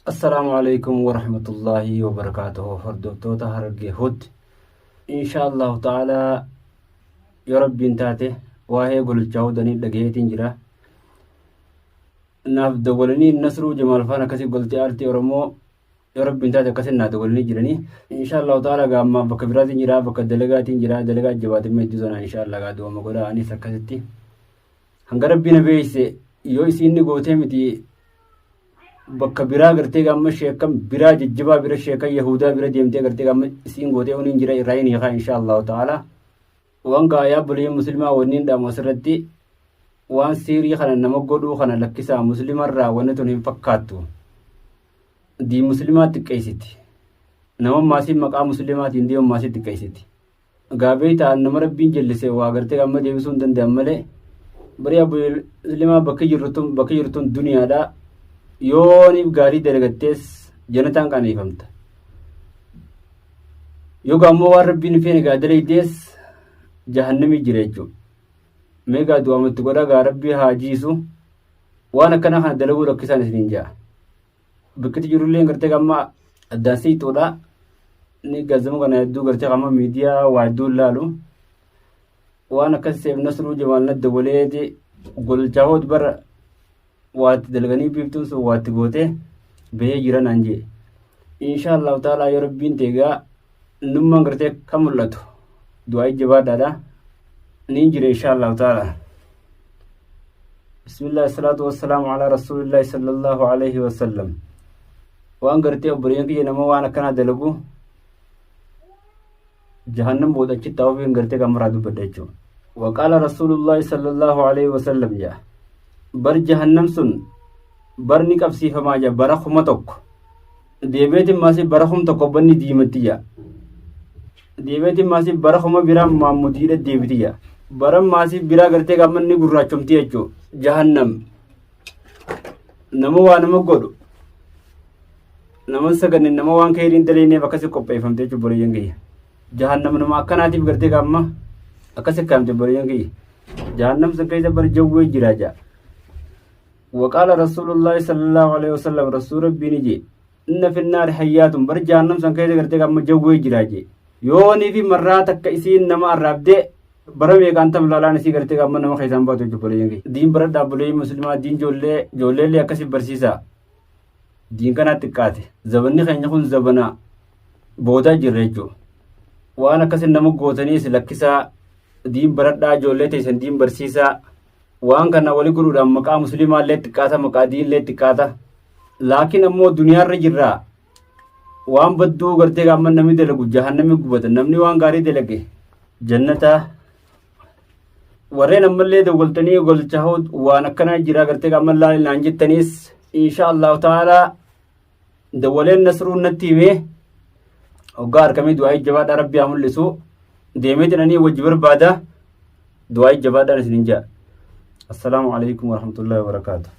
السلام عليكم ورحمة الله وبركاته فردوتوتا هرقي هود إن شاء الله تعالى يا رب انتاته وهي قل الجودني لقيت انجرا ناف دولني النصر جمال فانا كسي قلت ارتي ورمو يا رب انتاته كسنا دولني جرني إن شاء الله تعالى قام بك براد انجرا بك دلقات انجرا دلقات جوات ميدوزنا إن شاء الله قادوا مقولا أني سكتتي هنقربنا بيس يو إسيني قوتي متي bakka biraa gartee gamma sheekam biraa jajjabaa bira sheekan yahudaa bira deemtee gartee gamma isiin gootee uniin jira irraa hin hiikaa insha allahu ta'ala waan gaayaa bulee muslimaa wanniin dhaamu asirratti waan siirii kana nama godhuu kana lakkisaa muslimarraa wanni tun hin fakkaattu dii muslimaa xiqqeessiti nama maasiin maqaa muslimaatiin deemu maasii xiqqeessiti gaabee ta'an nama rabbiin jallisee waa gartee gamma deebisuu hin danda'an malee barii abbuu muslimaa bakka jirtun duniyaadhaa yooniif gaarii dalagattees jannataan qaneeffamta yookaan ammoo waan rabbiin feene gaa dalaytees jahannamii jira jechuudha meegaa du'amatti godha gaa rabbii haa jiisu waan akkana kana dalaguu lakkisaan isiniin ja'a bikkiti jirullee gartee gamma addaan siixuudha ni gaazama kana hedduu gartee gamma miidiyaa waa hedduu laalu waan akkas seef nasruu jamaalna daboleeti golchaa bara waati dalganii biiftuun sun waati goote bahee jiran aan jee insha allahu ta'ala yoo rabbiin teegaa nummaan gartee kan mul'atu du'aa jabaadhaadha niin jire insha allahu ta'ala bismillah salaatu wassalaamu ala rasuulillahi sallallahu alayhi wasallam waan gartee obboleeyyan kiyya nama waan akkanaa dalagu jahannam boodachi ta'uufiin gartee kan maraa dubbadha jechuudha waqaala rasuulullahi sallallahu alayhi wasallam jaa bar jahannam sun bar ni qabsiifamaa jira bara kuma tokko deebeetiin maasii bara kuma tokko banni diimatti jira deebeetiin maasii bara kuma biraa maamudiidha deebiti jira bara maasii biraa gartee gammanni gurraachomti jechuudha jahannam nama waa nama godhu nama saganne nama waan keeriin daleeneef akkasi qopheeffamte jechuudha boleeyyan kiyya jahannam nama akkanaatiif gartee gamma akkasi kaamte boleeyyan kiyya jahannam san keessa bar jawwee jiraa jira وقال رسول الله صلى الله عليه وسلم رسول ربي نجي إن في النار حيات بر جهنم سن كيدا غرتي كم جوي جراجي يوني في مرات كيسين نما رابد برمي كانتم لالا نسي غرتي كم نما خيسان باتو جبرينغي دين برد دابلي مسلمان دين جولي لي اكسي برسيسا دين كنا تكاتي زبني خني خون زبنا بودا جريجو وانا كسن نما غوتني سلكسا دين برد دا جولي تيسن دين برسيسا waan kana wali godhuudhaan maqaa muslimaa illee xiqqaata maqaa diin illee xiqqaata laakiin ammoo duniyaarra jirraa waan badduu gartee gaamman namni dalagu jahannami gubata namni waan gaarii dalage jannata warreen ammallee dawwaltanii golchaa waan akkana jiraa gartee gaamman laalinaan jettaniis insha allahu ta'ala dawaleen nasruun natti himee hoggaa harkamee du'aa jabaadhaa rabbi haa mul'isu deemee jedhanii wajji barbaada du'aa jabaadhaan isinin jaa السلام عليكم ورحمة الله وبركاته